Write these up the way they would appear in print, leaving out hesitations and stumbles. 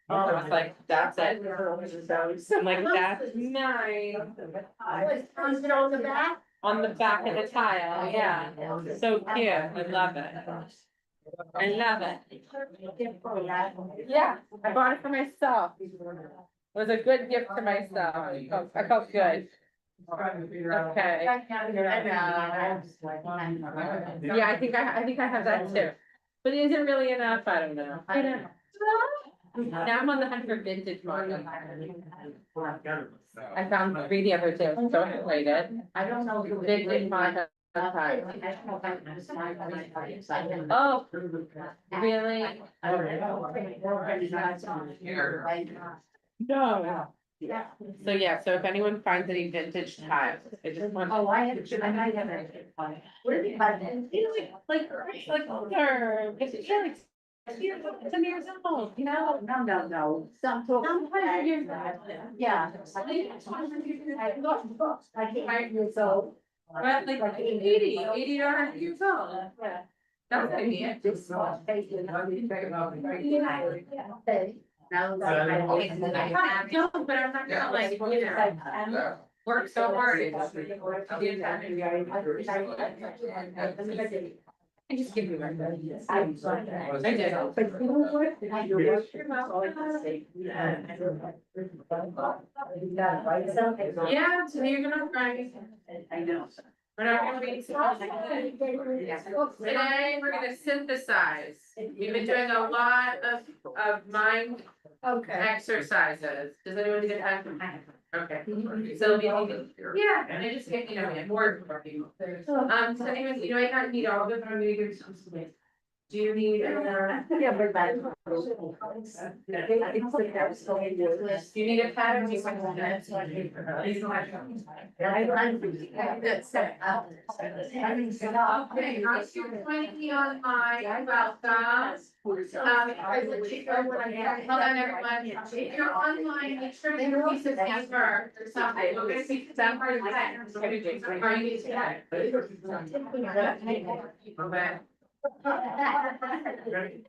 I was like, that's it. I'm like, that's nice. Is it on the back? On the back of the tile, yeah. So cute. I love it. I love it. Yeah, I bought it for myself. It was a good gift to myself. I felt good. Okay. Yeah, I think I have that too. But is it really enough? I don't know. Now I'm on the hunt for vintage models. I found 3 the other day. I'm so excited. I don't know. Vintage models. Oh, really? No. Yeah. So yeah, so if anyone finds any vintage tiles, I just want. Oh, I might have it. Where did you find it? Like older, it's like. Some years old, you know? No. Some 100 years old. Yeah. I can't 5 years old. But like 80 to 100 years old. Yeah. That's what I mean. No, I don't, but I'm not gonna like, you know, work so hard. I just give you my. I did. But you know what? Yeah, today you're gonna try. I know. We're not gonna be. Today, we're gonna synthesize. We've been doing a lot of mind Okay. exercises. Does anyone need a pen? Okay. So, yeah, and I just get, you know, more for people. So anyways, you might not need all of it, but I'm gonna give you some. Do you need, Yeah, but that. do you need a pen or do you want that? Okay, I'm joining me on my welcome. Hold on, everyone. If you're online, make sure you use a paper or something. We're gonna see that part of the text. Are you using that? Okay.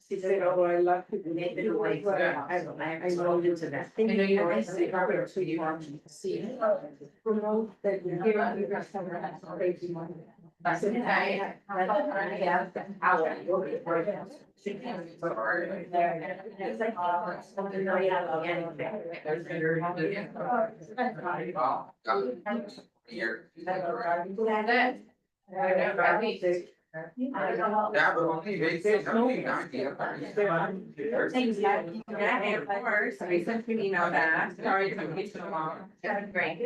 She said, oh, I love to do it. I know into that. I know you're gonna say, Robert, so you want to see. Promote that you're giving you guys some crazy money. That's okay. Yeah, but only they say something. Of course, I sent you an email back. Sorry it took me so long. Great.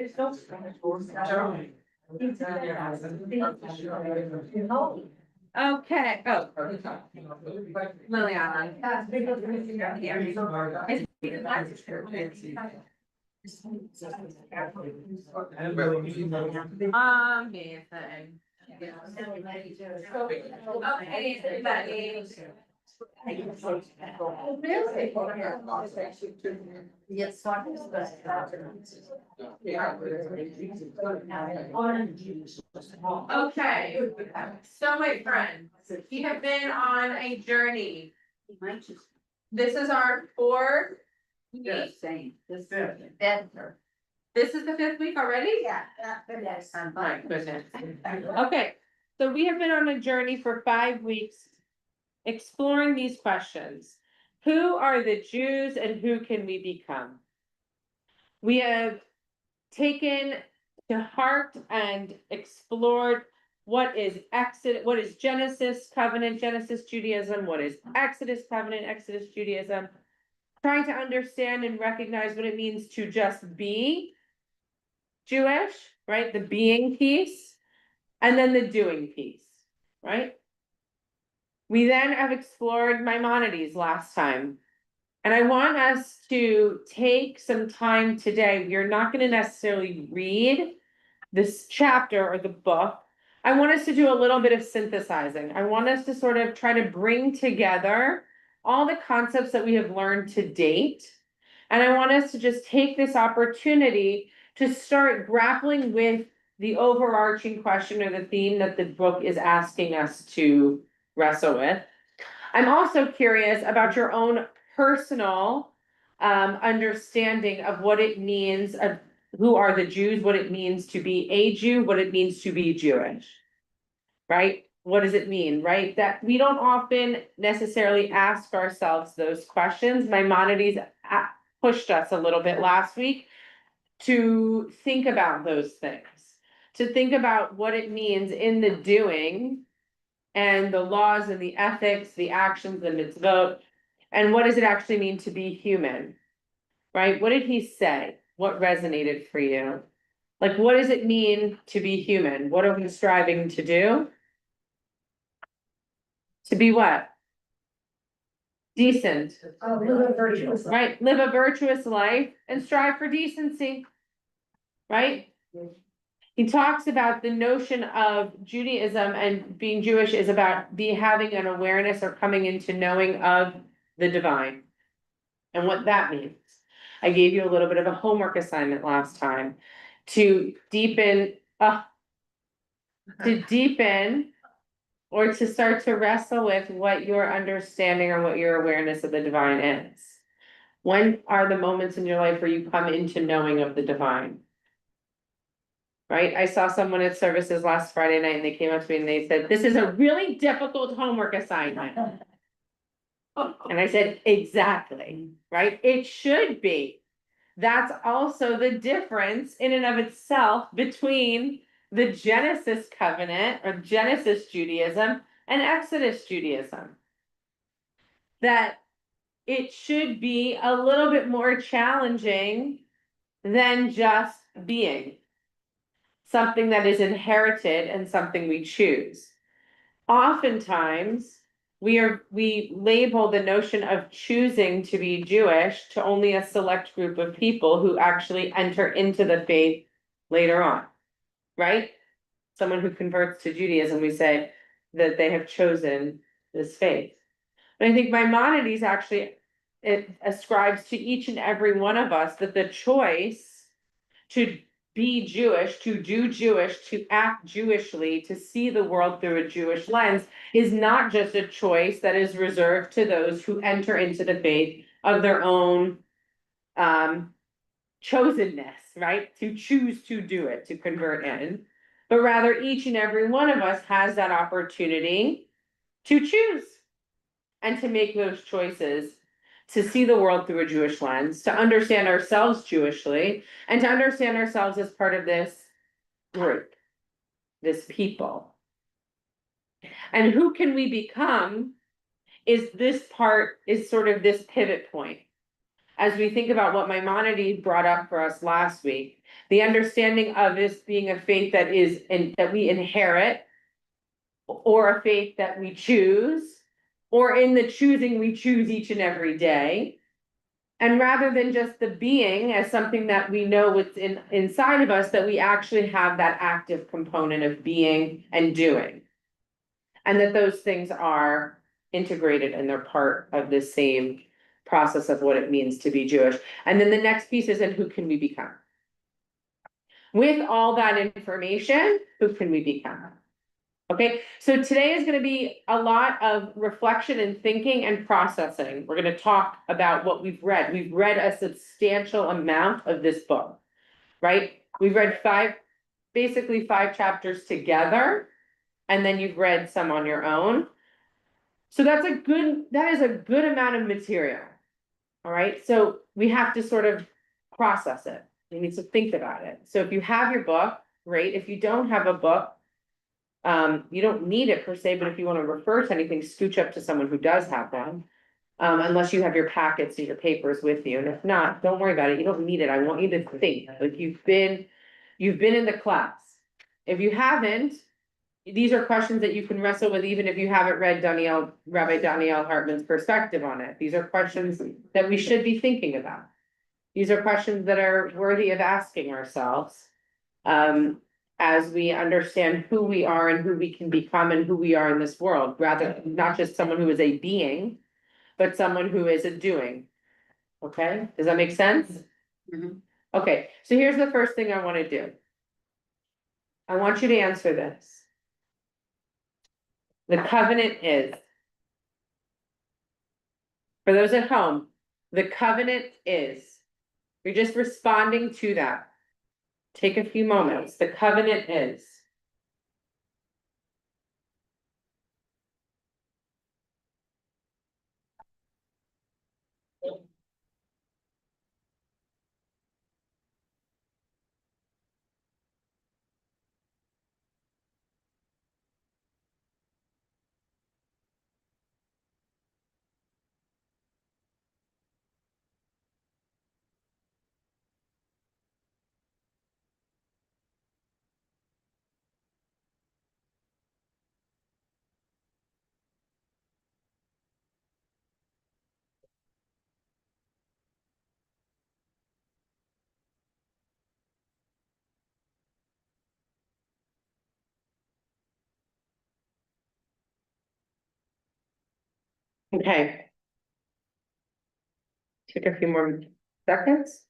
Okay, oh. Liliana. Amazing. Okay, everybody. Yes. Okay, so my friend, we have been on a journey. This is our 4th week. This Is the 5th week already? Yeah. Yes. My goodness. Okay, so we have been on a journey for 5 weeks. Exploring these questions. Who are the Jews and who can we become? We have taken to heart and explored what is Genesis covenant, Genesis Judaism, what is Exodus covenant, Exodus Judaism, trying to understand and recognize what it means to just be Jewish, right? The being piece, and then the doing piece, right? We then have explored Maimonides last time. And I want us to take some time today. You're not going to necessarily read this chapter or the book, I want us to do a little bit of synthesizing. I want us to sort of try to bring together all the concepts that we have learned to date. And I want us to just take this opportunity to start grappling with the overarching question or the theme that the book is asking us to wrestle with. I'm also curious about your own personal understanding of what it means of who are the Jews, what it means to be a Jew, what it means to be Jewish. Right? What does it mean, right? That we don't often necessarily ask ourselves those questions. Maimonides pushed us a little bit last week to think about those things, to think about what it means in the doing and the laws and the ethics, the actions, the mitzvot, and what does it actually mean to be human, right? What did he say? What resonated for you? Like, what does it mean to be human? What are we striving to do? To be what? Decent, Live a virtuous life. right? Live a virtuous life and strive for decency, right? He talks about the notion of Judaism and being Jewish is about having an awareness or coming into knowing of the divine and what that means. I gave you a little bit of a homework assignment last time to deepen, or to start to wrestle with what your understanding or what your awareness of the divine is. When are the moments in your life where you come into knowing of the divine? Right? I saw someone at services last Friday night and they came up to me and they said, this is a really difficult homework assignment. And I said, exactly, right? It should be. That's also the difference in and of itself between the Genesis covenant or Genesis Judaism and Exodus Judaism. That it should be a little bit more challenging than just being something that is inherited and something we choose. Oftentimes, we label the notion of choosing to be Jewish to only a select group of people who actually enter into the faith later on, right? Someone who converts to Judaism, we say that they have chosen this faith. But I think Maimonides actually, it ascribes to each and every one of us that the choice to be Jewish, to do Jewish, to act Jewishly, to see the world through a Jewish lens is not just a choice that is reserved to those who enter into the faith of their own chosenness, right? To choose to do it, to convert in, but rather each and every one of us has that opportunity to choose and to make those choices, to see the world through a Jewish lens, to understand ourselves Jewishly, and to understand ourselves as part of this group, this people. And who can we become is sort of this pivot point. As we think about what Maimonides brought up for us last week, the understanding of this being a faith that we inherit, or a faith that we choose, or in the choosing we choose each and every day. And rather than just the being as something that we know what's inside of us, that we actually have that active component of being and doing. And that those things are integrated and they're part of the same process of what it means to be Jewish. And then the next piece is, and who can we become? With all that information, who can we become? Okay, so today is going to be a lot of reflection and thinking and processing. We're going to talk about what we've read. We've read a substantial amount of this book, right? We've read basically five chapters together, and then you've read some on your own. So that is a good amount of material. All right, so we have to sort of process it. We need to think about it. So if you have your book, great. If you don't have a book, you don't need it per se, but if you want to refer to anything, scooch up to someone who does have one. Unless you have your packets and your papers with you, and if not, don't worry about it, you don't need it, I want you to think, like you've been in the class. If you haven't, these are questions that you can wrestle with, even if you haven't read Rabbi Donniel Hartman's perspective on it. These are questions that we should be thinking about. These are questions that are worthy of asking ourselves. as we understand who we are and who we can become and who we are in this world, rather not just someone who is a being, but someone who is a doing. Okay, does that make sense? Mhm. Okay, so here's the first thing I want to do. I want you to answer this. The covenant is. For those at home, the covenant is. You're just responding to that. Take a few moments. The covenant is. Okay. Take a few more seconds.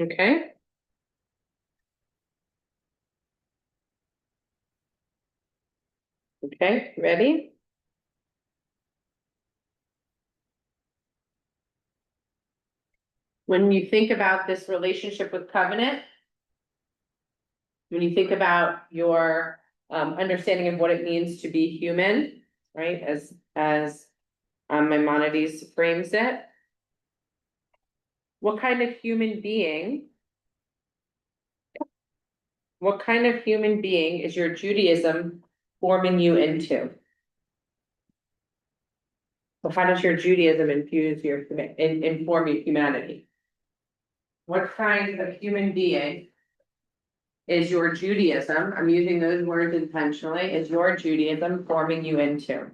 Okay. Okay, ready? When you think about this relationship with covenant, when you think about your understanding of what it means to be human, right, as Maimonides frames it. What kind of human being? What kind of human being is your Judaism forming you into? So how does your Judaism infuse your, inform your humanity? What kind of human being is your Judaism, I'm using those words intentionally, is your Judaism forming you into?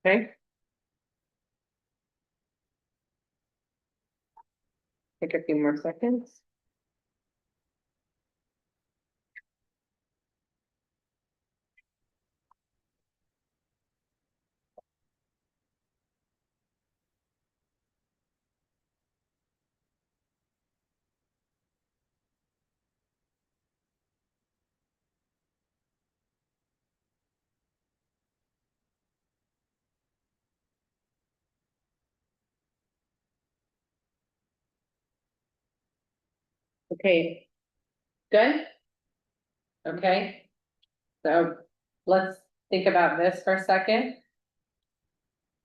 Okay? Take a few more seconds. Okay, good? Okay, so let's think about this for a second.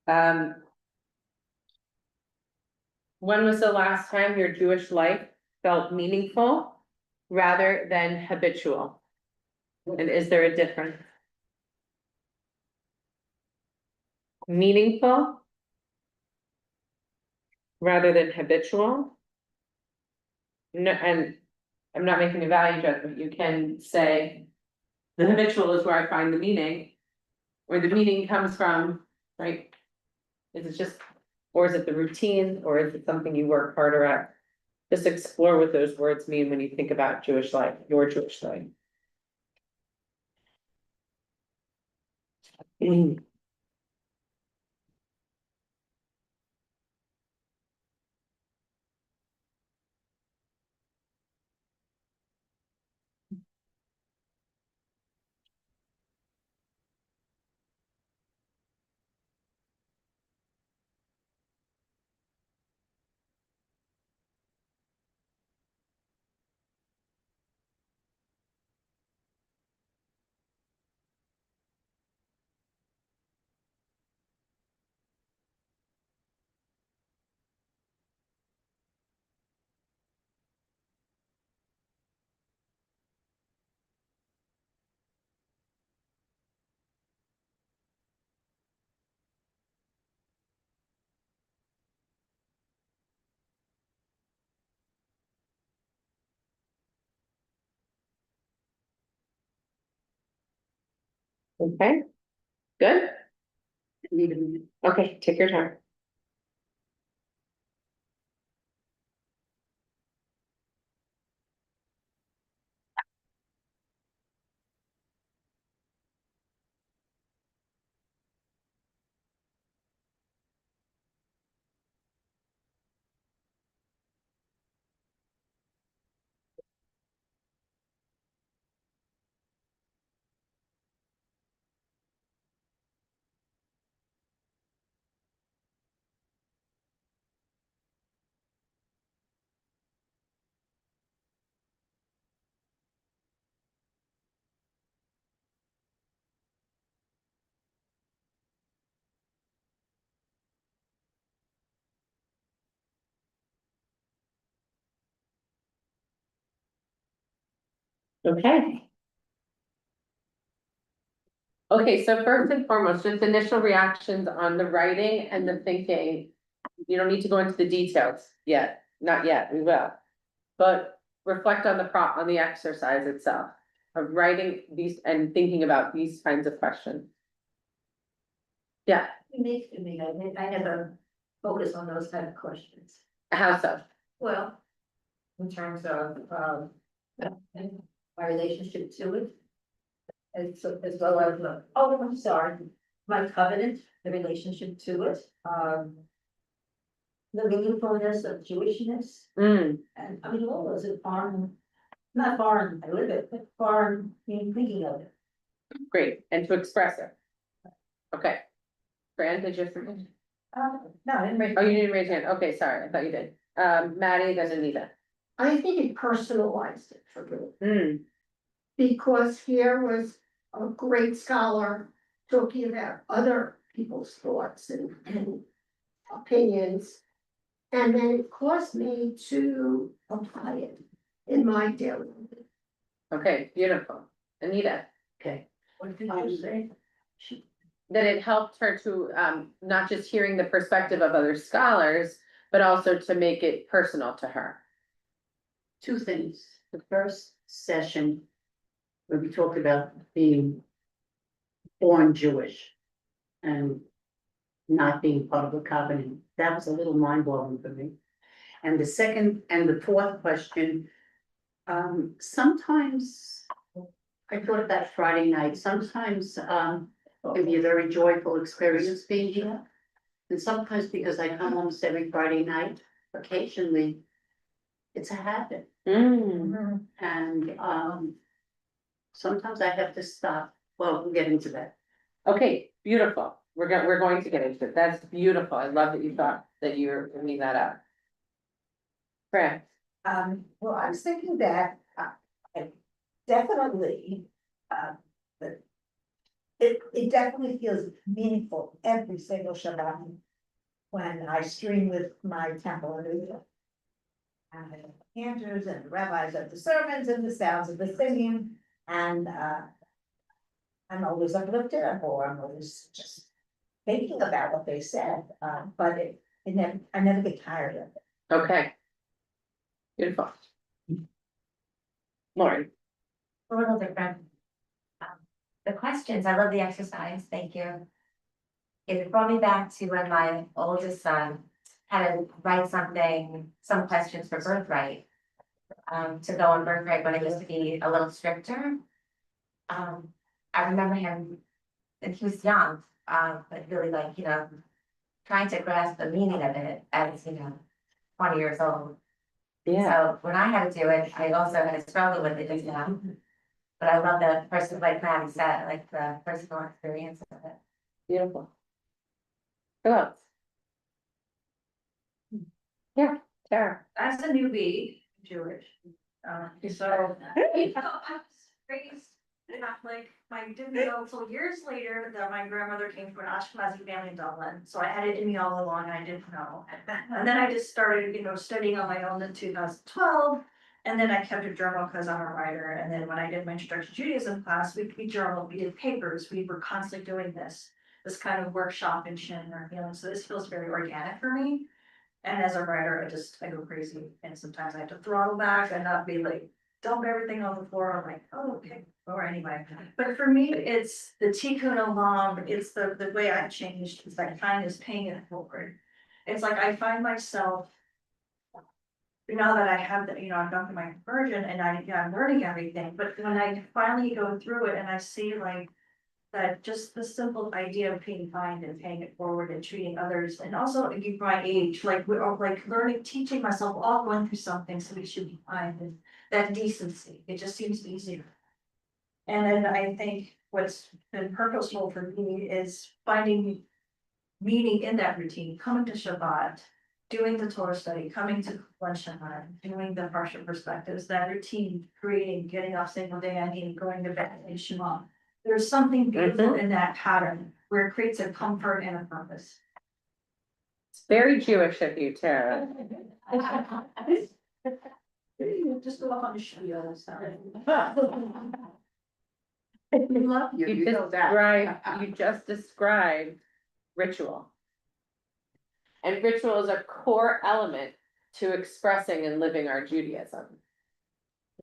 Um. When was the last time your Jewish life felt meaningful rather than habitual? And is there a difference? Meaningful rather than habitual. No, and I'm not making a value judgment, you can say. The habitual is where I find the meaning. Where the meaning comes from, right? Is it just, or is it the routine, or is it something you work harder at? Just explore what those words mean when you think about Jewish life, your Jewish life. Okay, good, Need a minute. okay, take your time. Okay. Okay, so first and foremost, just initial reactions on the writing and the thinking. You don't need to go into the details yet, not yet, we will. But reflect on on the exercise itself of writing these and thinking about these kinds of questions. Yeah, Unique to me, I never focus on those type of questions. how so? Well, in terms of, my relationship to it. As well as, I'm sorry, my covenant, the relationship to it, the meaningfulness of Jewishness, Mm, and I mean, all those are foreign, not foreign, I live it, but foreign in thinking of it. great, and to express it. Okay. Fran, did you have something? No, I didn't Oh, you didn't raise your hand, okay, sorry, I thought you did. Maddie, then Anita. I think it personalized it for me, Mm, because here was a great scholar talking about other people's thoughts and opinions. And then it caused me to apply it in my daily life. okay, beautiful. Anita, Okay. What did you say? that it helped her to, not just hearing the perspective of other scholars, but also to make it personal to her. Two things. The first session, where we talked about being born Jewish and not being part of the covenant, that was a little mind-blowing for me. And the second and the fourth question, sometimes I thought of that Friday night, sometimes it can be a very joyful experience being here. And sometimes because I come almost every Friday night, occasionally, it's a habit. Mm, And sometimes I have to stop. Well, we'll get into that. okay, beautiful. We're going to get into it. That's beautiful. I love that you thought that you were bringing that up. Fran, Well, I was thinking that, I definitely, that it definitely feels meaningful every single Shabbat when I stream with my temple in Israel. And the cantors and the rabbis of the sermons and the sounds of the singing, and, I'm always uplifted, or I'm always just thinking about what they said, but I never get tired of it. Okay. Beautiful. Lauren, A little different. The questions, I love the exercise, thank you. It brought me back to when my oldest son had to write something, some questions for birthright. To go on birthright when it used to be a little stricter. I remember him, and he was young, but really like, trying to grasp the meaning of it as, 20 years old. yeah, So when I had to do it, I also had to struggle with it just now. But I love the person, like Maddie said, like the personal experience of it. beautiful. Who else? Yeah, Tara. As a newbie, Jewish, so. I was raised Catholic, I didn't know until years later that my grandmother came from an Ashkenazi family in Dublin, so I had it in me all along, I didn't know. And then I just started, studying on my own in 2012. And then I kept a journal because I'm a writer, and then when I did my introduction to Judaism class, we journaled, we did papers, we were constantly doing this kind of workshop and sharing our feelings, so this feels very organic for me. And as a writer, I go crazy, and sometimes I have to throttle back and not be like, dump everything on the floor, I'm like, oh, okay, or anyway. But for me, it's the tikkun olam, it's the way I've changed, it's that kindness, paying it forward. It's like I find myself, now that I have the, I've gone through my conversion and I'm learning everything, but when I finally go through it and I see like that just the simple idea of being kind and paying it forward and treating others, and also in my age, like we're all like learning, teaching myself, all going through something, so we should be kind, and that decency, it just seems easier. And then I think what's been purposeful for me is finding meaning in that routine, coming to Shabbat, doing the Torah study, coming to lunch time, doing the partial perspectives, that routine, creating, getting up single day, and going to bed and Shema. There's something beautiful in that pattern where it creates a comfort and a purpose. It's very Jewish of you, Tara. Just go up on the show, sorry. We love you, you know that. You just described ritual. And ritual is a core element to expressing and living our Judaism.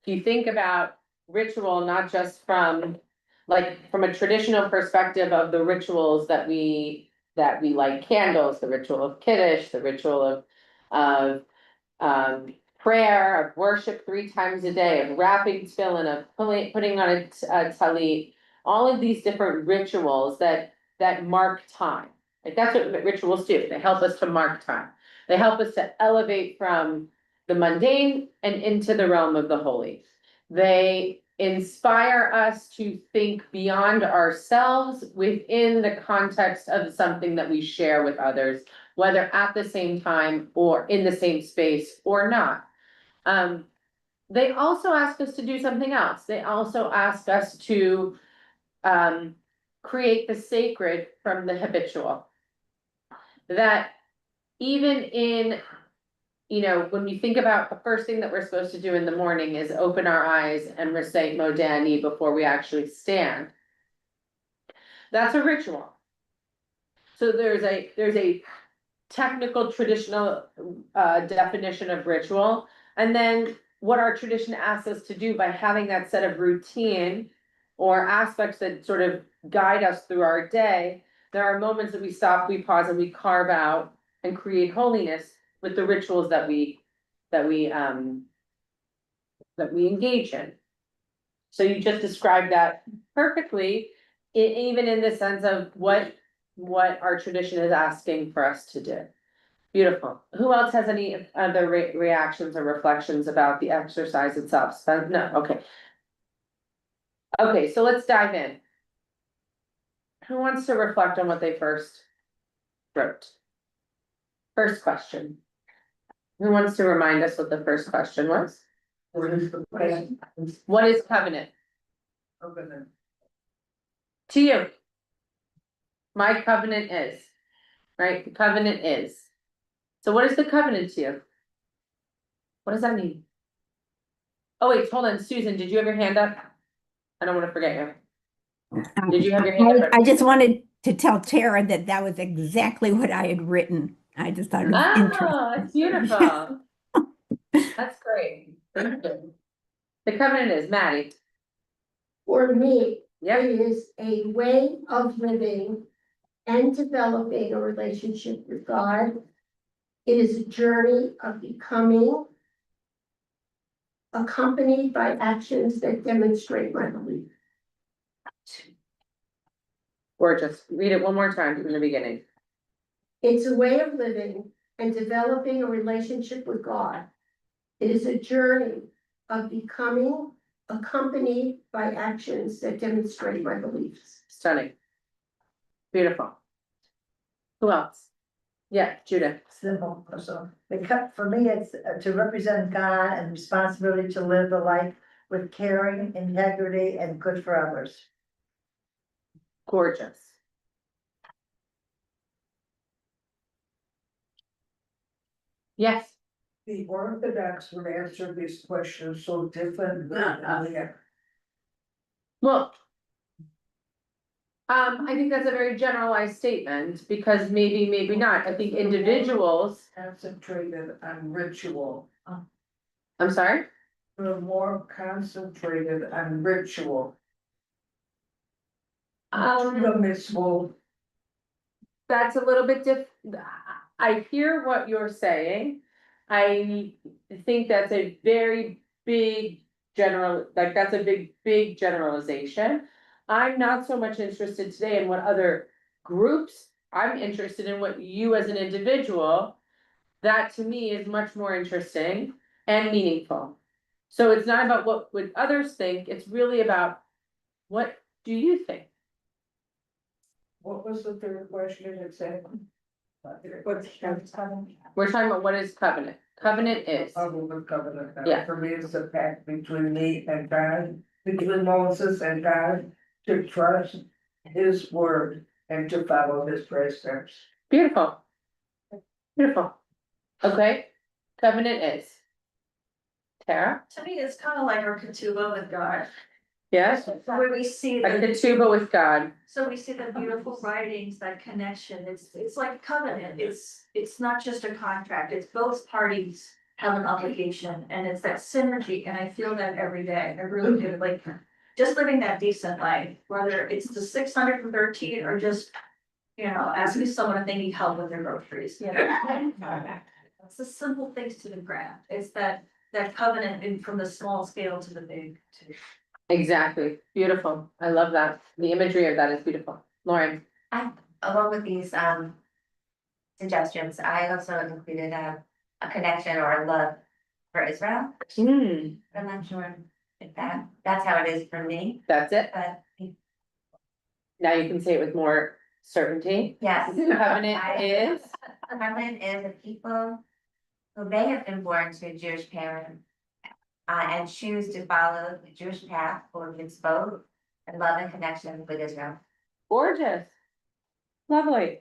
If you think about ritual, not just from a traditional perspective of the rituals that we light candles, the ritual of Kiddush, the ritual of prayer, of worship 3 times a day, of wrapping tefillin, of putting on a talit, all of these different rituals that mark time. Like that's what rituals do. They help us to mark time. They help us to elevate from the mundane and into the realm of the holy. They inspire us to think beyond ourselves within the context of something that we share with others, whether at the same time or in the same space or not. They also ask us to do something else. They also ask us to create the sacred from the habitual. That even in, when we think about the first thing that we're supposed to do in the morning is open our eyes and recite Modani before we actually stand. That's a ritual. So there's a technical traditional definition of ritual, and then what our tradition asks us to do by having that set of routine or aspects that sort of guide us through our day. There are moments that we stop, we pause, and we carve out and create holiness with the rituals that we engage in. So you just described that perfectly, even in the sense of what our tradition is asking for us to do. Beautiful. Who else has any other reactions or reflections about the exercise itself? No, okay. Okay, so let's dive in. Who wants to reflect on what they first wrote? First question. Who wants to remind us what the first question was? What is covenant? To you. My covenant is, right? The covenant is. So what is the covenant to you? What does that mean? Oh, wait, hold on, Susan, did you have your hand up? I don't want to forget you. Did you have your hand up? I just wanted to tell Tara that was exactly what I had written I just thought it was interesting. Oh, it's beautiful. That's great. Thank you. The covenant is Maddie. For me, Yep, it is a way of living and developing a relationship with God. It is a journey of becoming, accompanied by actions that demonstrate my belief. gorgeous. Read it one more time from the beginning. It's a way of living and developing a relationship with God. It is a journey of becoming, accompanied by actions that demonstrate my beliefs. Stunning. Beautiful. Who else? Yeah, Judith. Simple, so for me, it's to represent God and responsibility to live the life with caring, integrity, and good for others. Gorgeous. Yes, The Orthodox would answer these questions so different than earlier. well. I think that's a very generalized statement, because maybe not. I think individuals, Concentrated on ritual. I'm sorry, We're more concentrated on ritual. The mitzvot. that's a little bit I hear what you're saying. I think that's a very big that's a big generalization. I'm not so much interested today in what other groups, I'm interested in what you as an individual. That to me is much more interesting and meaningful. So it's not about what would others think, it's really about what do you think? What was the third question exactly? We're talking about what is covenant. Covenant is, Public covenant. Yeah. For me, it's a pact between me and God, between Moses and God, to trust his word and to follow his precepts. beautiful. Beautiful. Okay, covenant is. Tara, To me, it's kind of like our ketubah with God, yes, where we see a the, ketubah with God, so we see the beautiful writings, that connection, it's like covenant, it's not just a contract, it's both parties have an obligation, and it's that synergy, and I feel that every day, I really do, like, just living that decent life, whether it's the 613 or just, you know, asking someone if they need help with their groceries, you know. It's the simple things to the grand, it's that covenant from the small scale to the big too. exactly, beautiful, I love that, the imagery of that is beautiful. Lauren, Along with these suggestions, I also included a connection or a love for Israel. I'm not sure if that's how it is for me, that's it, but now you can say it with more certainty. yes. Covenant is, Hartman is a people who may have been born to a Jewish parent and choose to follow the Jewish path for mitzvot and love and connection with Israel. gorgeous, lovely.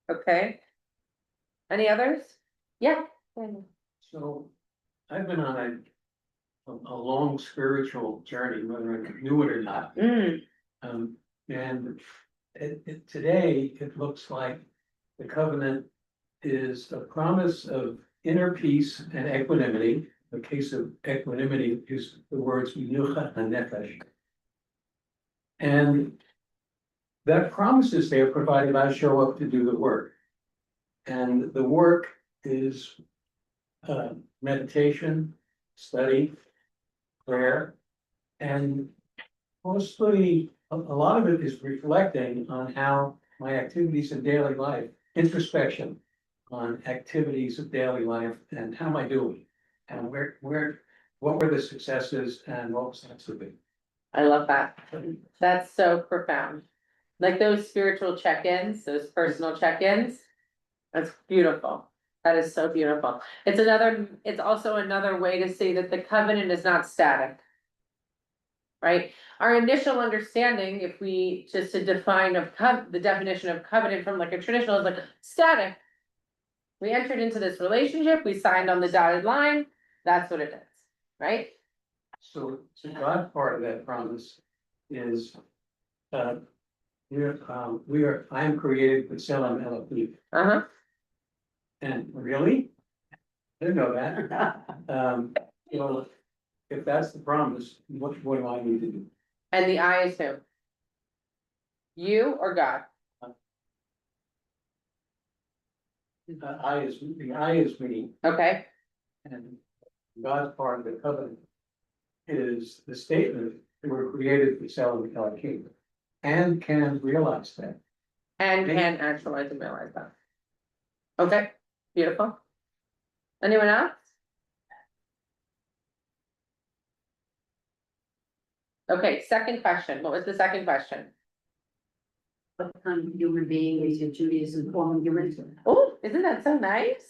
Okay. Any others? Yeah. So I've been on a long spiritual journey, whether I knew it or not. And today it looks like the covenant is a promise of inner peace and equanimity. The case of equanimity is the words "minucha hanefesh," and that promise is there provided I show up to do the work. And the work is meditation, study, prayer, and mostly a lot of it is reflecting on how my activities in daily life, introspection on activities of daily life and how am I doing? And what were the successes and what was not so good? I love that. That's so profound. Like those spiritual check-ins, those personal check-ins. That's beautiful. That is so beautiful. It's also another way to say that the covenant is not static. Right? Our initial understanding, if we just to define the definition of covenant from like a traditional is like static. We entered into this relationship, we signed on the dotted line, that's what it is, right? So God part of that promise is I am created with Selam LLP, Uh-huh. and really? I didn't know that, you know, if that's the promise, what do I need to do? And the I is who? You or God? The I is me, Okay, and God's part of the covenant is the statement that we're created for Selam LLP, and can realize that. and can actualize and realize that. Okay, beautiful. Anyone else? Okay, second question. What was the second question? What kind of human being is your Judaism forming you into? Oh, isn't that so nice?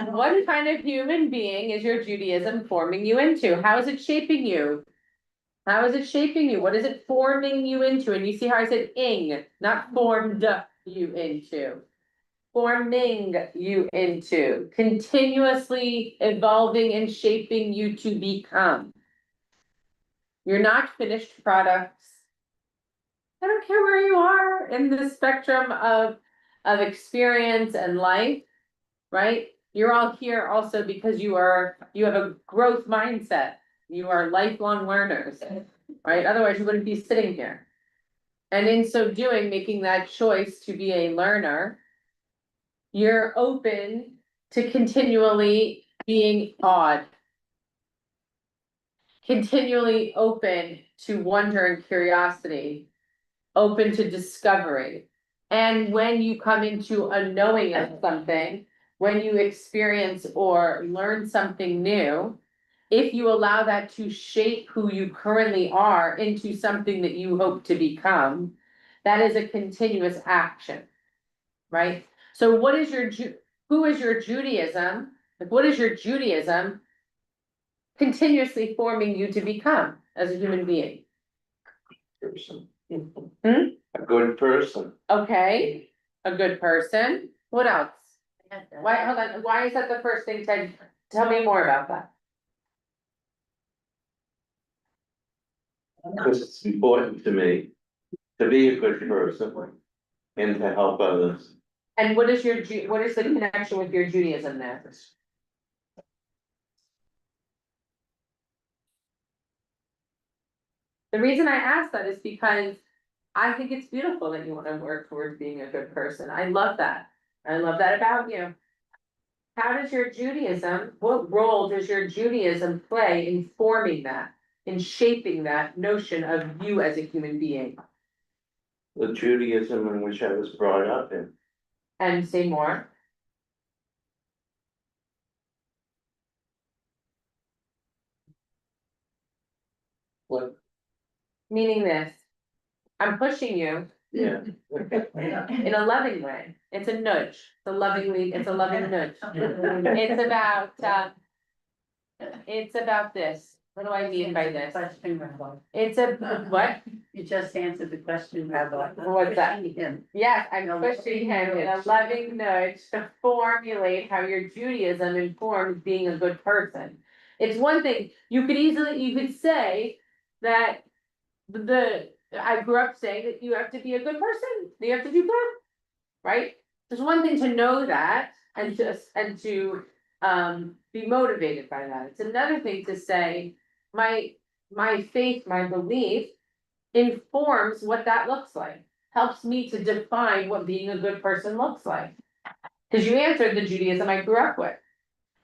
What kind of human being is your Judaism forming you into? How is it shaping you? How is it shaping you? What is it forming you into? And you see how I said ing, not formed you into. Forming you into, continuously evolving and shaping you to become. You're not finished products. I don't care where you are in the spectrum of experience and life, right? You're all here also because you have a growth mindset. You are lifelong learners, right? Otherwise you wouldn't be sitting here. And in so doing, making that choice to be a learner, you're open to continually being awed. Continually open to wonder and curiosity, open to discovery. And when you come into a knowing of something, when you experience or learn something new, if you allow that to shape who you currently are into something that you hope to become, that is a continuous action, right? So what is who is your Judaism? Like, what is your Judaism continuously forming you to become as a human being? Person. Hmm? A good person. Okay, a good person. What else? Why, hold on, why is that the first thing, Ted? Tell me more about that. Because it's important to me to be a good person and to help others. And what is what is the connection with your Judaism there? The reason I ask that is because I think it's beautiful that you want to work towards being a good person. I love that. I love that about you. How does your Judaism, what role does your Judaism play in forming that, in shaping that notion of you as a human being? The Judaism in which I was brought up in. And say more. What? Meaning this, I'm pushing you Yeah. in a loving way. It's a nudge. It's a loving nudge. It's about this. What do I mean by this? Question, Rabbi. It's a, what? You just answered the question, Rabbi. What's that? Him. Yes, I'm pushing him in a loving nudge to formulate how your Judaism informs being a good person. It's one thing, you could say that I grew up saying that you have to be a good person, you have to do good, right? There's one thing to know that and to be motivated by that. It's another thing to say, my faith, my belief informs what that looks like, helps me to define what being a good person looks like. Because you answered the Judaism I grew up with.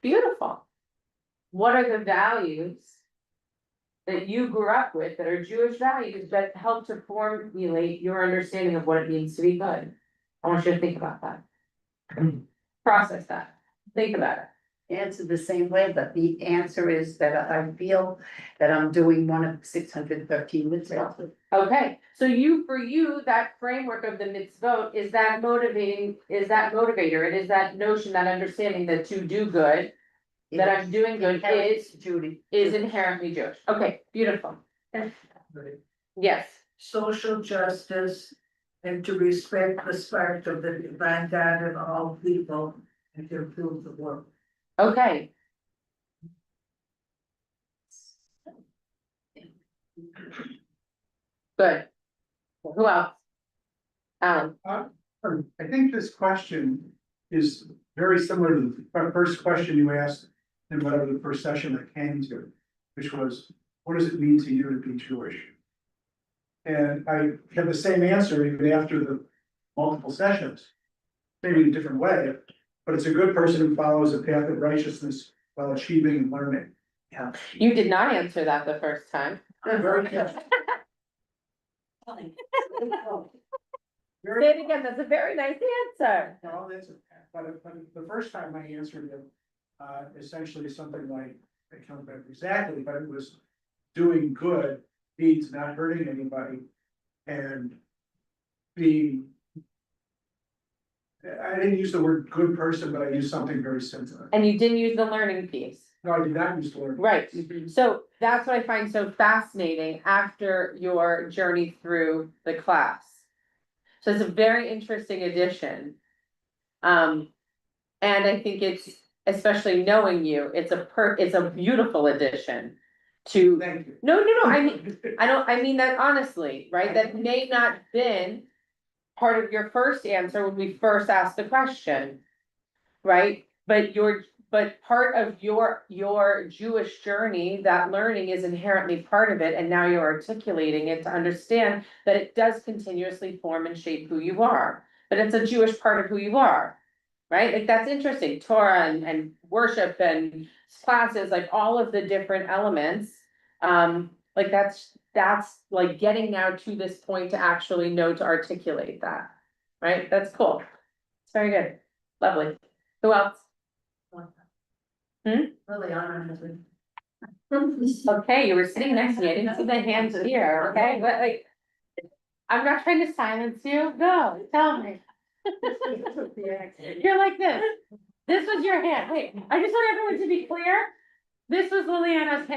Beautiful. What are the values that you grew up with that are Jewish values that help to formulate your understanding of what it means to be good? I want you to think about that. Process that. Think about it. Answer the same way, but the answer is that I feel that I'm doing one of 613 mitzvahs. Okay, so for you, that framework of the mitzvot, is that motivating, is that motivator, it is that notion, that understanding that to do good, that I'm doing good is inherently Jewish. Okay, beautiful. Yes, Social justice and to respect the spark of the divine God in all people and to improve the world. okay. Good. Who else? Alan, I think this question is very similar to the first question you asked in whatever the first session that came to, which was, what does it mean to you to be Jewish? And I have the same answer even after the multiple sessions, maybe in a different way, but it's a good person who follows a path of righteousness while achieving and learning. you did not answer that the first time. Very careful. Say it again, that's a very nice answer. No, that's, but the first time I answered it, essentially something like, I can't remember exactly, but it was doing good deeds, not hurting anybody, and being. I didn't use the word good person, but I used something very similar. And you didn't use the learning piece. No, I did not use the word. Right, so that's what I find so fascinating after your journey through the class. So it's a very interesting addition. And I think it's, especially knowing you, it's a beautiful addition to. Thank you. No, I mean that honestly, right? That may not been part of your first answer when we first asked the question. Right? But part of your Jewish journey, that learning is inherently part of it, and now you're articulating it to understand that it does continuously form and shape who you are. But it's a Jewish part of who you are, right? Like, that's interesting, Torah and worship and classes, like all of the different elements. Like that's like getting now to this point to actually know to articulate that, right? That's cool. It's very good, lovely. Who else? Liliana has been. Okay, you were sitting next to me, I didn't see the hands here, okay, but like. I'm not trying to silence you, go, tell me. You're like this, this was your hand, wait, I just want everyone to be clear. This was Liliana's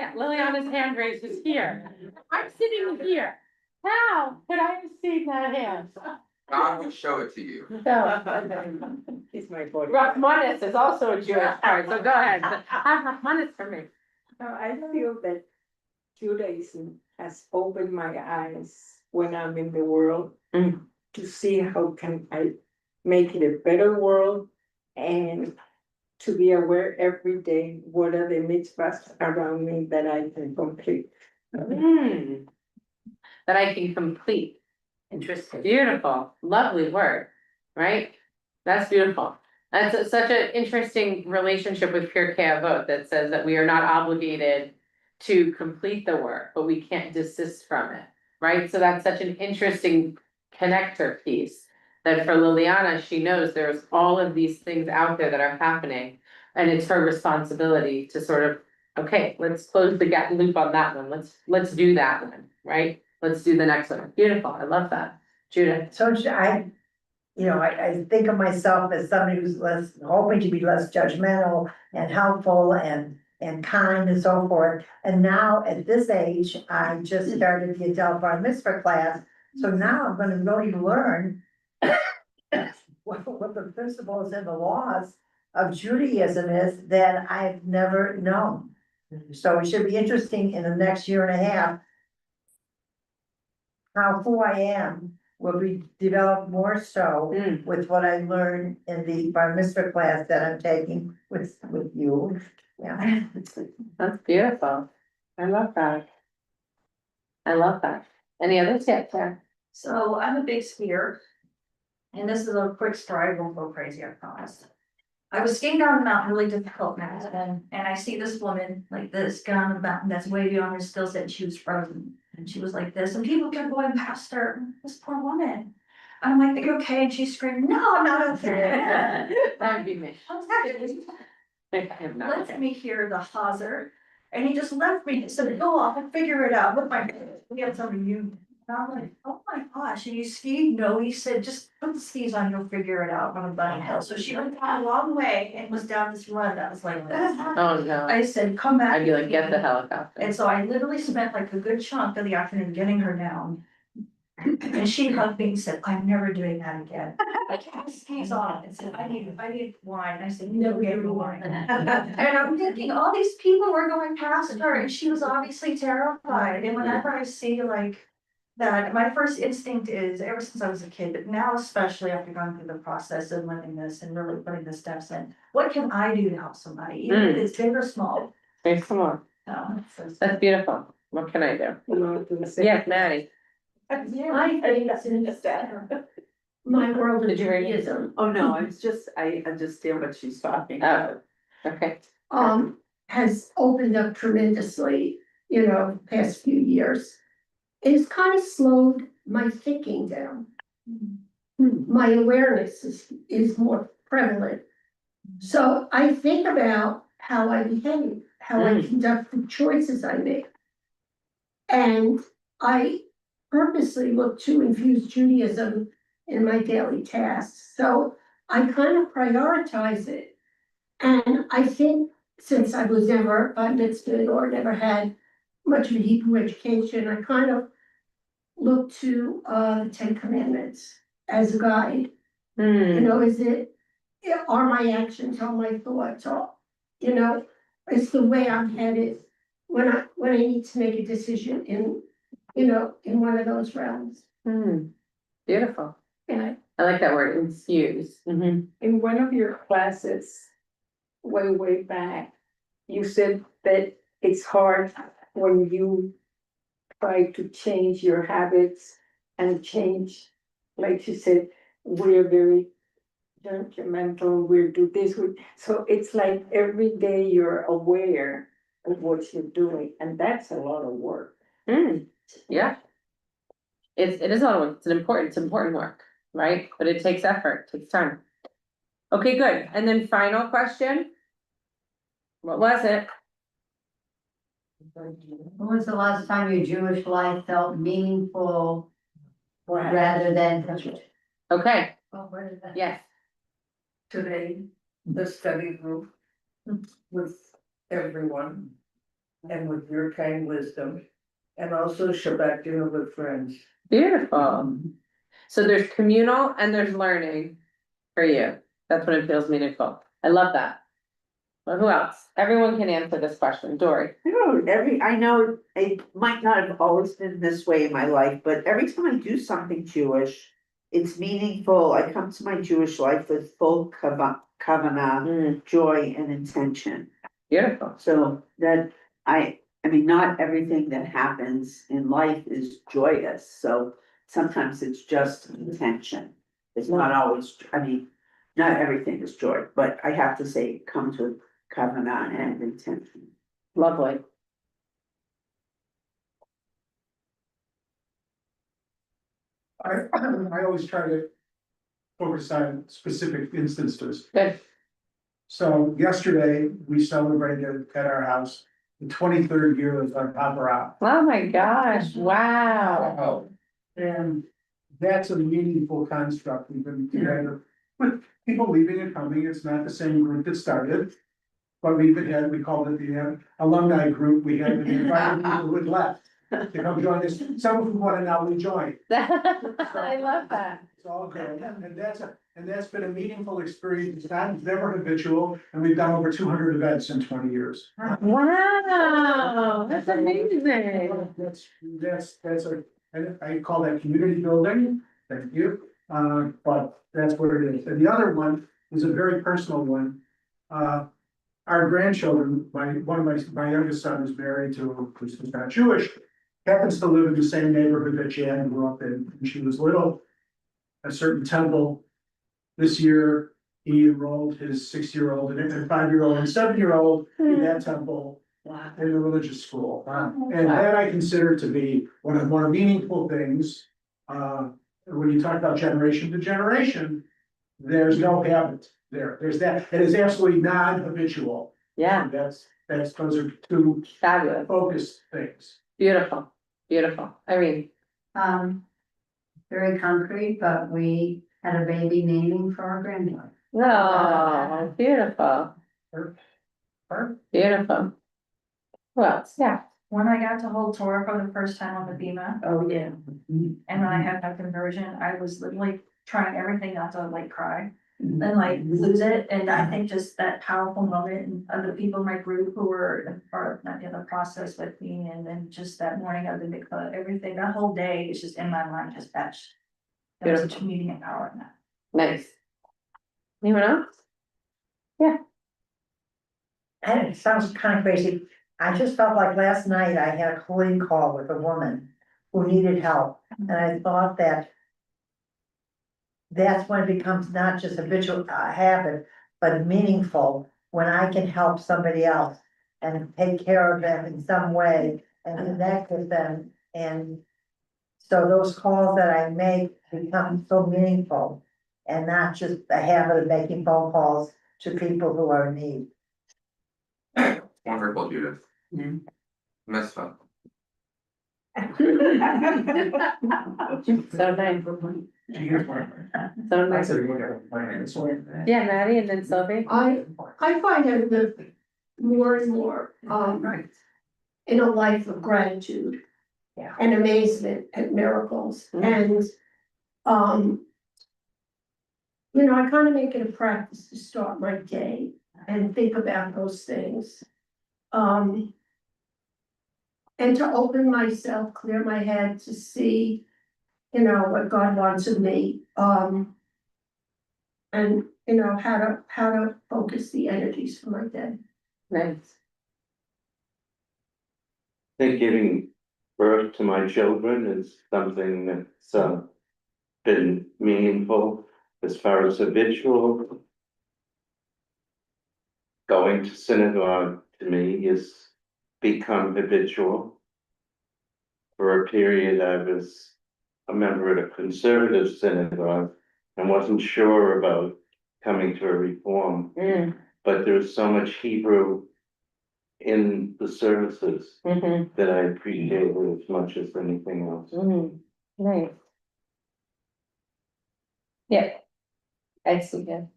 hand raised is here, I'm sitting here, how could I have seen that hand? God will show it to you. He's my boy. Rahmanis is also a Jewish part, so go ahead, have Rahmanis for me. I feel that Judaism has opened my eyes when I'm in the world to see how can I make it a better world and to be aware every day what are the mitzvahs around me that I can complete. That I can complete. Interesting. Beautiful, lovely word, right? That's beautiful. That's such an interesting relationship with Pirkei Avot that says that we are not obligated to complete the work, but we can't desist from it, right? So that's such an interesting connector piece. That for Liliana, she knows there's all of these things out there that are happening. And it's her responsibility to sort of, okay, let's close the gap loop on that one. Let's do that one, right? Let's do the next one. Beautiful, I love that. Judith. So I think of myself as somebody who's hoping to be less judgmental and helpful and kind and so forth. And now at this age, I just started the adult bar mitzvah class. So now I'm gonna really learn what the principles and the laws of Judaism is that I've never known. So it should be interesting in the next year and a half how who I am will be developed more so with what I learned in the bar mitzvah class that I'm taking with you. Yeah. That's beautiful. I love that. I love that. Any other tips there? So I'm a big skier. And this is a quick story, I won't go crazy, I promise. I was skiing down the mountain, really difficult mountain, and I see this woman like this, going on the mountain that's way beyond her skill set, and she was frozen. And she was like this, and people kept going past her, this poor woman. And I'm like, are you okay? And she screamed, no, I'm not okay. That would be me. I have not. Let me hear the Hauser, and he just left me, and said, go off and figure it out with my, we had somebody new. And I'm like, oh my gosh, and you ski? No, he said, just put the skis on, you'll figure it out on a bunny hill. So she went down a long way and was down this run that was like this. Oh, no. I said, come back. I'd be like, get the helicopter. And so I literally spent like a good chunk of the afternoon getting her down. And she hugged me and said, I'm never doing that again. I took the skis off and said, I need wine. I said, no, get me wine. And I'm thinking, all these people were going past her and she was obviously terrified. And whenever I see like that my first instinct is, ever since I was a kid, but now especially after going through the process of living this and really putting the steps in, what can I do to help somebody, even if it's big or small? Thanks so much. That's beautiful. What can I do? Yes, Maddie. I think since my world of Did you read it? Judaism, Oh, no, it's just, I understand what she's talking about. Okay. has opened up tremendously, you know, past few years. It's kind of slowed my thinking down. My awareness is more prevalent. So I think about how I behave, how I conduct the choices I make. And I purposely look to infuse Judaism in my daily tasks. So I kind of prioritize it. And I think since I was never bat mitzvahed or never had much of a Hebrew education, I kind of look to the Ten Commandments as a guide. You know, are my actions, are my thoughts, or, you know, it's the way I'm headed when I need to make a decision in, you know, in one of those realms. Beautiful. Yeah. I like that word, infuse. In one of your classes, way back, you said that it's hard when you try to change your habits and change, like you said, we're very judgmental, we do this, so it's like every day you're aware of what you're doing, and that's a lot of work. Yeah. It is a lot of work. It's important work, right? But it takes effort, takes time. Okay, good. And then final question. What was it? When was the last time your Jewish life felt meaningful rather than? Okay, Oh, where did that? yes. Today, the study group with everyone and with your kind wisdom, and also Shabbat dinner with friends. Beautiful. So there's communal and there's learning for you. That's when it feels meaningful. I love that. Well, who else? Everyone can answer this question. Dory. I know it might not have always been this way in my life, but every time I do something Jewish, it's meaningful. I come to my Jewish life with full kavanah, joy and intention. Beautiful. So that I mean, not everything that happens in life is joyous, so sometimes it's just intention. It's not always, I mean, not everything is joy, but I have to say, come to kavanah and intention. Lovely. I always try to focus on specific instances. Good. So yesterday, we celebrated at our house the 23rd year of our Papa. Oh my gosh, wow. And that's a meaningful construct. We've been together with people leaving and coming. It's not the same group that started. But we called it the alumni group. We had invited people who had left to come join us. Some of them want to now rejoin. I love that. It's all good. And that's been a meaningful experience. It's never habitual. And we've done over 200 events in 20 years. Wow, that's amazing. I call that community building. Thank you. But that's what it is. And the other one is a very personal one. Our grandchildren, one of my youngest son is married to, who's not Jewish, happens to live in the same neighborhood that Jan grew up in when she was little. A certain temple. This year, he enrolled his 6-year-old and 5-year-old and 7-year-old in that temple. In the religious school. And that I consider to be one of the more meaningful things. When you talk about generation to generation, there's no habit there. There's that. It is absolutely non-habitual. Yeah. Those are two Fabulous. focused things. Beautiful, beautiful. I mean. Very concrete, but we had a baby naming for our granddaughter. Oh, beautiful. Beautiful. Who else? Yeah. When I got to hold Torah for the first time on the Bima, Oh, yeah. and I had that conversion, I was literally trying everything not to like cry. and like lose it, and I think just that powerful moment and of the people in my group who were not in the process with me, and then just that morning of the mikvah, everything, that whole day is just in my mind, just etched. There was such a meaning and power in that. Nice. Anyone else? And it sounds kind of crazy. I just felt like last night I had a calling call with a woman who needed help, and I thought that that's when it becomes not just habitual habit, but meaningful, when I can help somebody else and take care of them in some way and connect with them. And so those calls that I make become so meaningful and not just a habit of making phone calls to people who are in need. Wonderful, Judith. Yeah. Mitzvah. So nice. So nice. Yeah, Maddie and then Sylvie. I find I live more and more, in a life of gratitude. Yeah. And amazement at miracles, and, I kind of make it a practice to start my day and think about those things. And to open myself, clear my head to see, what God wants of me, and, how to focus the energies for my day. Nice. I think giving birth to my children is something that's been meaningful as far as habitual. Going to synagogue to me is become habitual. For a period, I was a member of a conservative synagogue and wasn't sure about coming to a reform, but there's so much Hebrew in the services that I appreciate as much as anything else. Nice. Yeah. I see him.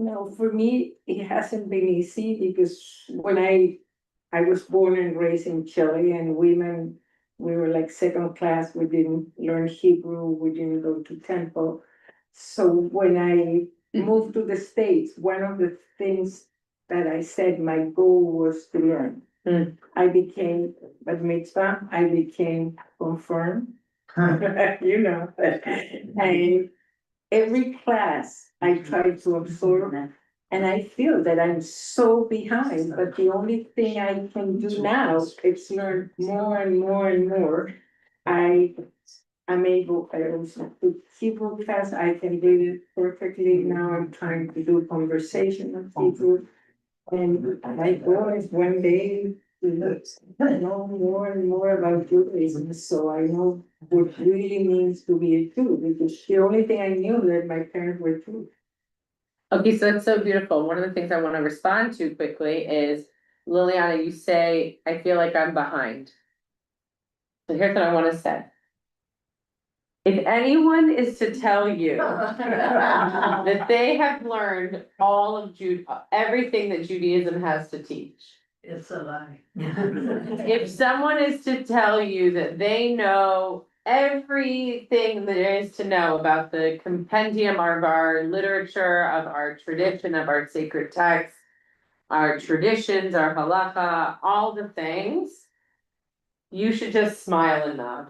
No, for me, it hasn't been easy because when I was born and raised in Chile, and women, we were like second class, we didn't learn Hebrew, we didn't go to temple. So when I moved to the States, one of the things that I said my goal was to learn. I became bat mitzvah, I became confirmed, and every class I try to absorb, and I feel that I'm so behind, but the only thing I can do now is learn more and more and more. I'm able, I also do Hebrew class, I can do it perfectly. Now I'm trying to do conversation of Hebrew. And my goal is one day to know more and more about Judaism, so I know what it really means to be a Jew, because the only thing I knew that my parents were Jews. Okay, so that's so beautiful. One of the things I want to respond to quickly is, Liliana, you say, I feel like I'm behind. So here's what I want to say. If anyone is to tell you that they have learned all of everything that Judaism has to teach. It's a lie. If someone is to tell you that they know everything there is to know about the compendium of our literature, of our tradition, of our sacred texts, our traditions, our halacha, all the things, you should just smile and nod.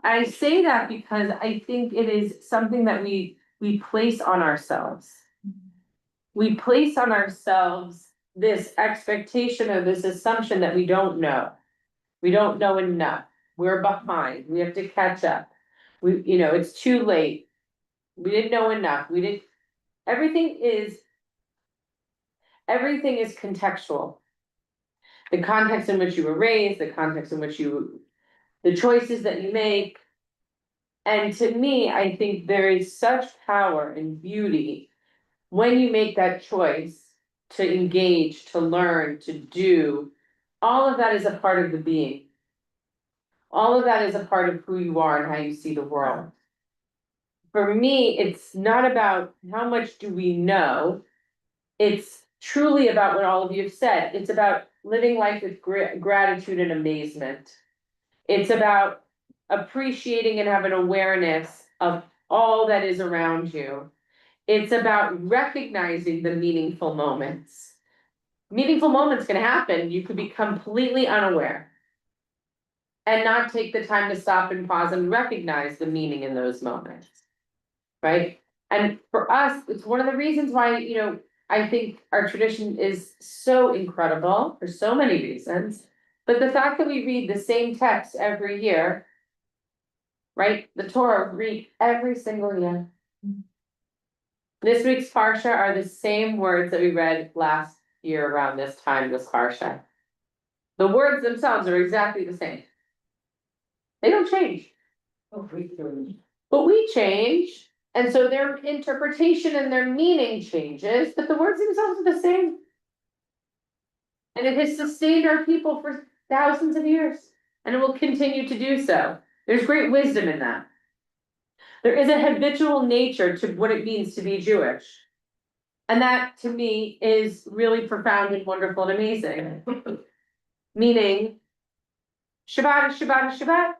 I say that because I think it is something that we place on ourselves. We place on ourselves this expectation or this assumption that we don't know. We don't know enough. We're behind. We have to catch up. It's too late. We didn't know enough. Everything is contextual. The context in which you were raised, the context in which the choices that you make. And to me, I think there is such power and beauty when you make that choice to engage, to learn, to do. All of that is a part of the being. All of that is a part of who you are and how you see the world. For me, it's not about how much do we know. It's truly about what all of you have said. It's about living life with gratitude and amazement. It's about appreciating and have an awareness of all that is around you. It's about recognizing the meaningful moments. Meaningful moments can happen, you could be completely unaware. And not take the time to stop and pause and recognize the meaning in those moments. Right? And for us, it's one of the reasons why, I think our tradition is so incredible for so many reasons. But the fact that we read the same text every year, right? The Torah read every single year. This week's Parsha are the same words that we read last year around this time, this Parsha. The words themselves are exactly the same. They don't change. But we change, and so their interpretation and their meaning changes, but the words themselves are the same. And it has sustained our people for thousands of years, and it will continue to do so. There's great wisdom in that. There is a habitual nature to what it means to be Jewish. And that, to me, is really profound and wonderful and amazing. Meaning, Shabbat is Shabbat is Shabbat.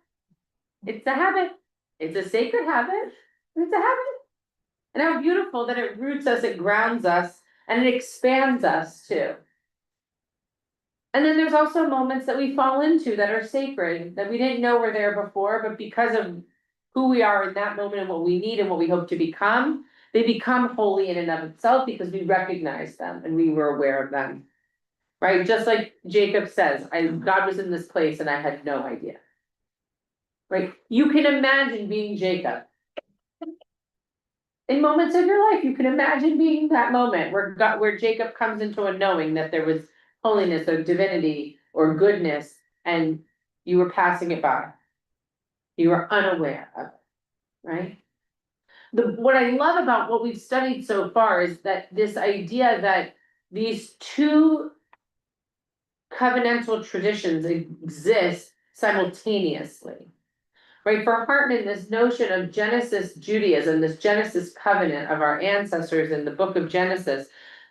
It's a habit. It's a sacred habit. It's a habit. And how beautiful that it roots us, it grounds us, and it expands us too. And then there's also moments that we fall into that are sacred, that we didn't know were there before, but because of who we are in that moment and what we need and what we hope to become, they become holy in and of itself because we recognize them and we were aware of them. Right? Just like Jacob says, God was in this place and I had no idea. Right? You can imagine being Jacob. In moments of your life, you can imagine being that moment where Jacob comes into a knowing that there was holiness or divinity or goodness, and you were passing it by. You were unaware of it, right? What I love about what we've studied so far is that this idea that these two covenantal traditions exist simultaneously. Right, for Hartman, this notion of Genesis Judaism, this Genesis covenant of our ancestors in the book of Genesis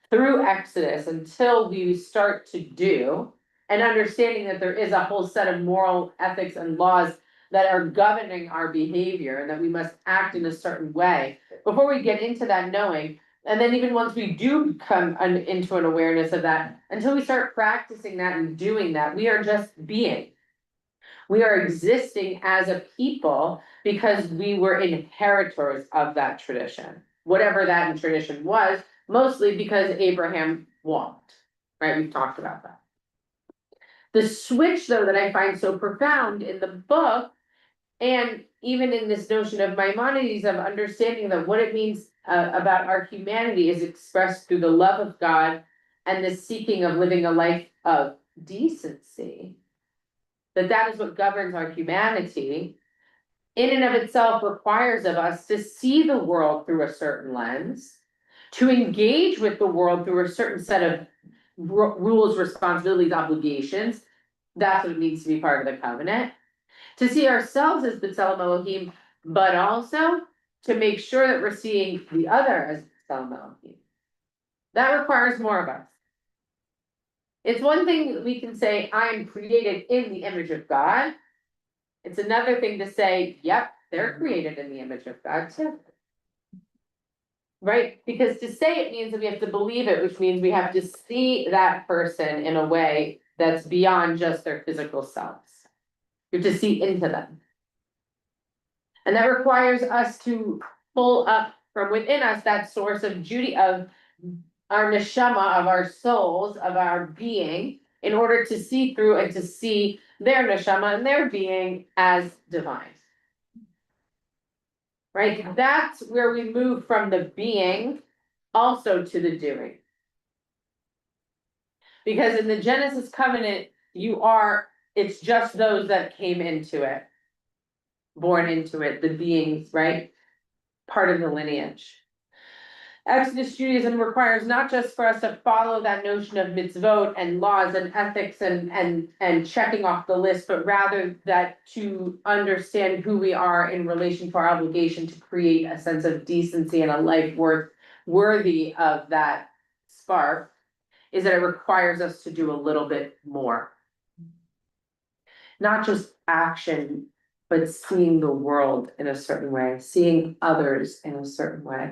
through Exodus until we start to do, and understanding that there is a whole set of moral ethics and laws that are governing our behavior and that we must act in a certain way. Before we get into that knowing, and then even once we do come into an awareness of that, until we start practicing that and doing that, we are just being. We are existing as a people because we were inheritors of that tradition, whatever that tradition was, mostly because Abraham walked, right? We've talked about that. The switch, though, that I find so profound in the book, and even in this notion of Maimonides, of understanding that what it means about our humanity is expressed through the love of God and the seeking of living a life of decency. That is what governs our humanity, in and of itself requires of us to see the world through a certain lens, to engage with the world through a certain set of rules, responsibilities, obligations. That's what it means to be part of the covenant. To see ourselves as B'Tselem Elohim, but also to make sure that we're seeing the other as B'Tselem Elohim. That requires more of us. It's one thing that we can say, I am created in the image of God. It's another thing to say, yep, they're created in the image of God too. Right? Because to say it means that we have to believe it, which means we have to see that person in a way that's beyond just their physical selves. You have to see into them. And that requires us to pull up from within us that source of of our neshama, of our souls, of our being, in order to see through and to see their neshama and their being as divine. Right? That's where we move from the being also to the doing. Because in the Genesis covenant, it's just those that came into it, born into it, the beings, right? Part of the lineage. Exodus Judaism requires not just for us to follow that notion of mitzvot and laws and ethics and checking off the list, but rather that to understand who we are in relation to our obligation to create a sense of decency and a life worthy of that spark, is that it requires us to do a little bit more. Not just action, but seeing the world in a certain way, seeing others in a certain way.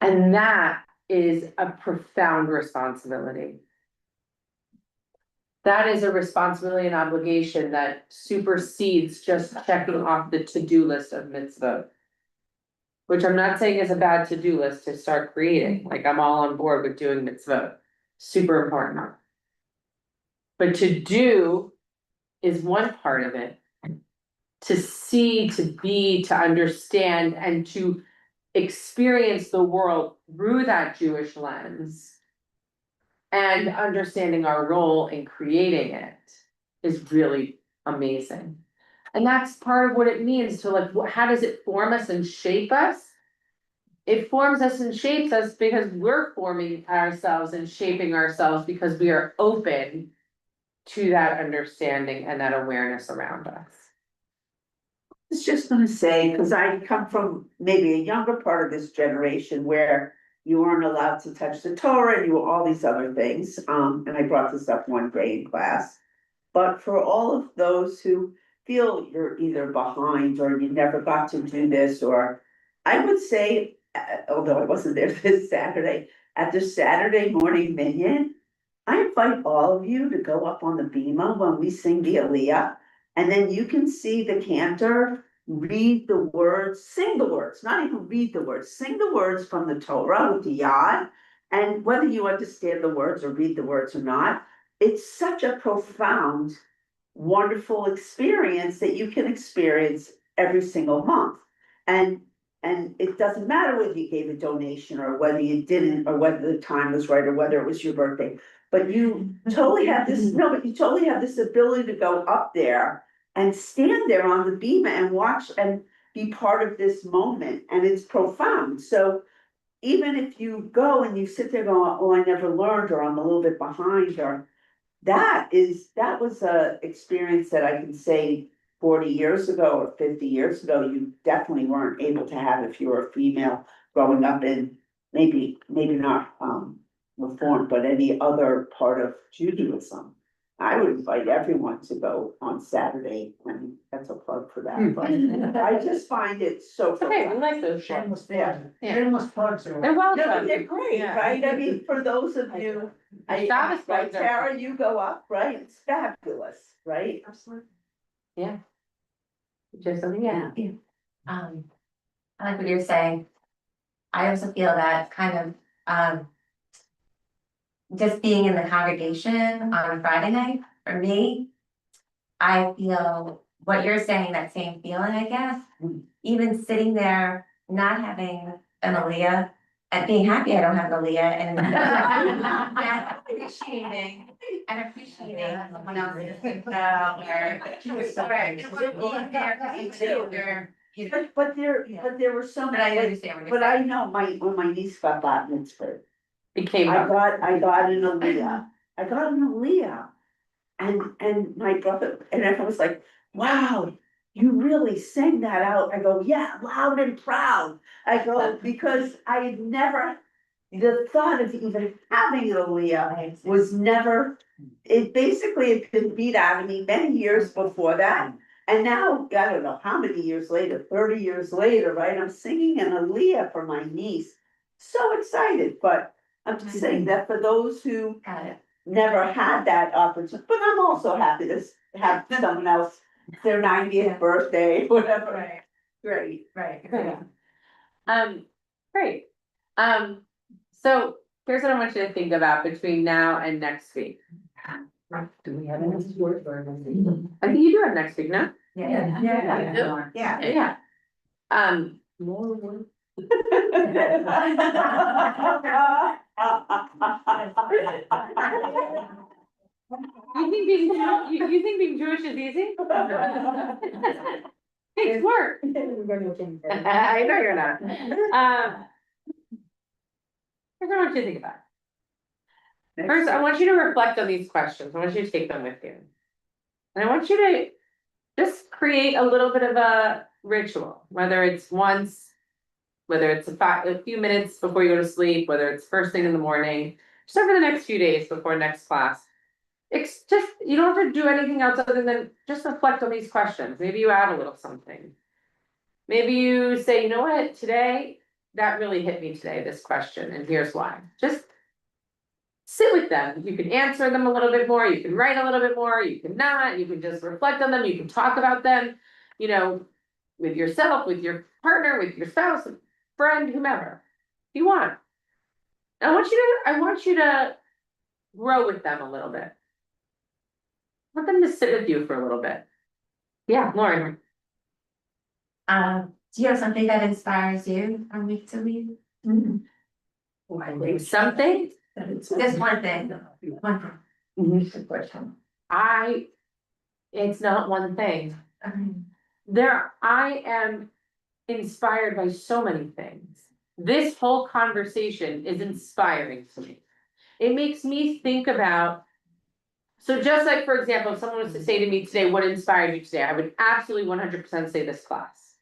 And that is a profound responsibility. That is a responsibility and obligation that supersedes just checking off the to-do list of mitzvot. Which I'm not saying is a bad to-do list to start creating, like I'm all on board with doing mitzvot, super important. But to do is one part of it. To see, to be, to understand, and to experience the world through that Jewish lens. And understanding our role in creating it is really amazing. And that's part of what it means to like, how does it form us and shape us? It forms us and shapes us because we're forming ourselves and shaping ourselves because we are open to that understanding and that awareness around us. I was just gonna say, because I come from maybe a younger part of this generation where you weren't allowed to touch the Torah and you were all these other things, and I brought this up one grade class. But for all of those who feel you're either behind or you never got to do this, or I would say, although I wasn't there this Saturday, at the Saturday morning minyan, I invite all of you to go up on the bima when we sing the Aliyah, and then you can see the cantor read the words, sing the words, not even read the words, sing the words from the Torah with the Yad, and whether you understand the words or read the words or not, it's such a profound, wonderful experience that you can experience every single month. And it doesn't matter whether you gave a donation or whether you didn't, or whether the time was right, or whether it was your birthday. But you totally have this, but you totally have this ability to go up there and stand there on the bima and watch and be part of this moment. And it's profound. So even if you go and you sit there going, oh, I never learned, or I'm a little bit behind, or that was a experience that I can say 40 years ago or 50 years ago, you definitely weren't able to have if you were a female growing up in maybe not Reform, but any other part of Judaism. I would invite everyone to go on Saturday, and that's a plug for that, but I just find it so. Okay, we like those. Shameless plug, Yeah. shameless plug, so. They're No, welcome. but they're great, Yeah. right? I mean, for those of you, The Shabbos right, ones are- Tara, you go up, right? It's fabulous, right? Absolutely. Just something, yeah. I like what you're saying. I also feel that kind of, just being in the congregation on a Friday night, for me, I feel what you're saying, that same feeling, I guess. Even sitting there, not having an Aliyah, and being happy I don't have an Aliyah, and appreciating someone else's, or being there, you know, But there were so but I many, understand what you're but saying. I know when my niece got bat mitzvah, Became. I got an Aliyah. I got an Aliyah. And my brother, and everyone was like, wow, you really sang that out. I go, yeah, loud and proud. I go, because I had never, the thought of even having an Aliyah was never, it basically had been beat out of me many years before that. And now, I don't know how many years later, 30 years later, right, I'm singing an Aliyah for my niece. So excited, but I'm just saying that for those who Got it. never had that opportunity, but I'm also happy to have someone else, their 90th birthday, whatever. Right. Great. Right. Great. So here's what I want you to think about between now and next week. Do we have any word or I think you do have next week, no? Yeah. Yeah. Yeah. more work? You think being Jewish is easy? Takes work. I know you're not. Here's what I want you to think about. First, I want you to reflect on these questions. I want you to take them with you. And I want you to just create a little bit of a ritual, whether it's once, whether it's a few minutes before you go to sleep, whether it's first thing in the morning, just over the next few days before next class. just, you don't have to do anything else other than just reflect on these questions, maybe you add a little something. Maybe you say, you know what, today, that really hit me today, this question, and here's why, just. Sit with them, you can answer them a little bit more, you can write a little bit more, you can not, you can just reflect on them, you can talk about them. You know, with yourself, with your partner, with your spouse, friend, whomever, if you want. I want you to grow with them a little bit. Want them to sit with you for a little bit. Yeah, Lauren. Do you have something that inspires you from week to week? Something? Just one thing. One thing. It's not one thing. I am inspired by so many things. This whole conversation is inspiring to me. It makes me think about. So just like, for example, if someone was to say to me today, what inspired you today? I would absolutely 100% say this class.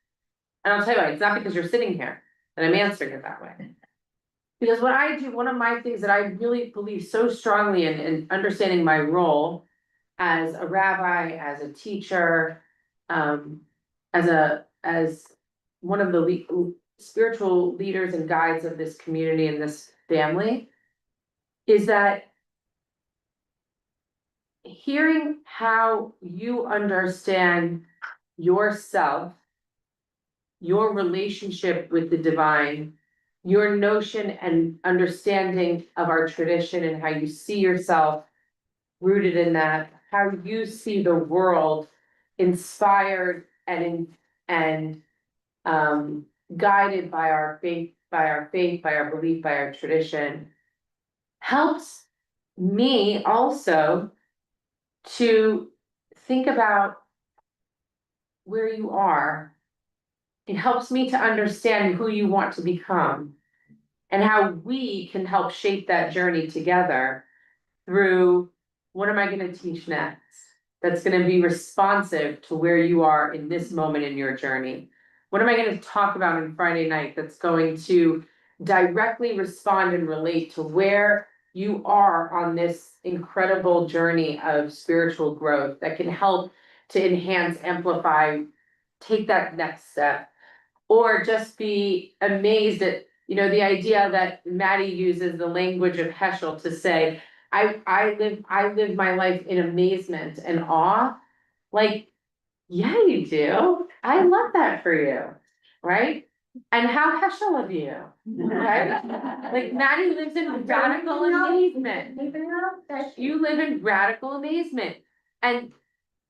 And I'll tell you why, it's not because you're sitting here that I'm answering it that way. Because what I do, one of my things that I really believe so strongly in understanding my role as a rabbi, as a teacher, as one of the spiritual leaders and guides of this community and this family, is that hearing how you understand yourself, your relationship with the divine, your notion and understanding of our tradition and how you see yourself rooted in that, how you see the world inspired and guided by our faith, by our belief, by our tradition, helps me also to think about where you are. It helps me to understand who you want to become and how we can help shape that journey together through what am I going to teach next that's going to be responsive to where you are in this moment in your journey. What am I going to talk about on Friday night that's going to directly respond and relate to where you are on this incredible journey of spiritual growth that can help to enhance, amplify, take that next step, or just be amazed at, the idea that Maddie uses the language of Heschel to say, I live my life in amazement and awe. Like, yeah, you do. I love that for you, right? And how Heschel of you, right? Like Maddie lives in radical amazement. You live in radical amazement. And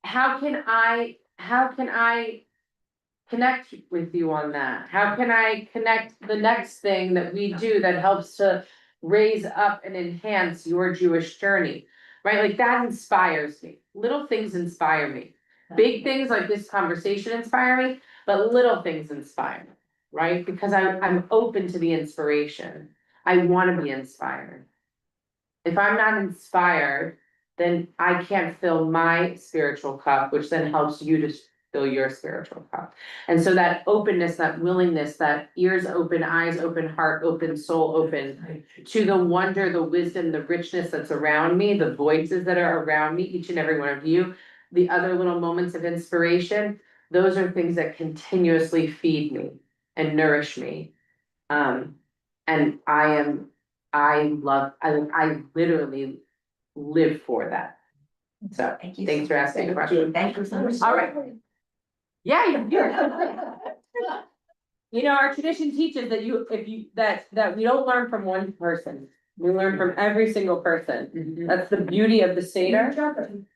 how can I connect with you on that? How can I connect the next thing that we do that helps to raise up and enhance your Jewish journey, right? Like that inspires me. Little things inspire me. Big things like this conversation inspire me, but little things inspire me, right? Because I'm open to the inspiration. I want to be inspired. If I'm not inspired, then I can't fill my spiritual cup, which then helps you to fill your spiritual cup. And so that openness, that willingness, that ears open, eyes open, heart open, soul open to the wonder, the wisdom, the richness that's around me, the voices that are around me, each and every one of you, the other little moments of inspiration, those are things that continuously feed me and nourish me. And I literally live for that. So Thank you. thanks for asking the question. Thank you so much. All right. Yeah, our tradition teaches that that we don't learn from one person. We learn from every single person. That's the beauty of the Seder.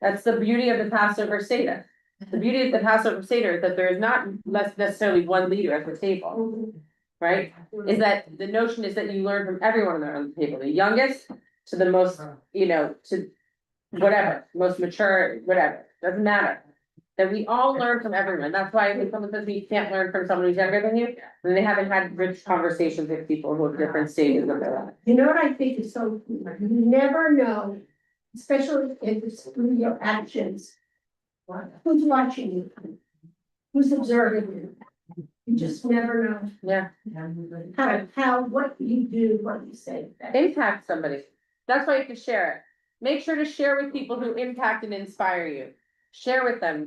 That's the beauty of the Passover Seder. The beauty of the Passover Seder is that there is not necessarily one leader at the table, right? Is that the notion is that you learn from everyone on the table, the youngest to the most, to whatever, most mature, whatever, doesn't matter. That we all learn from everyone. That's why when someone says you can't learn from someone who's younger than you, then they haven't had rich conversations with people who have different stages of their life. You know what I think is so, you never know, especially if it's through your actions, who's watching you, who's observing you. You just never know. Yeah. How, what you do, what you say. Impact somebody. That's why you can share it. Make sure to share with people who impact and inspire you. Share with them.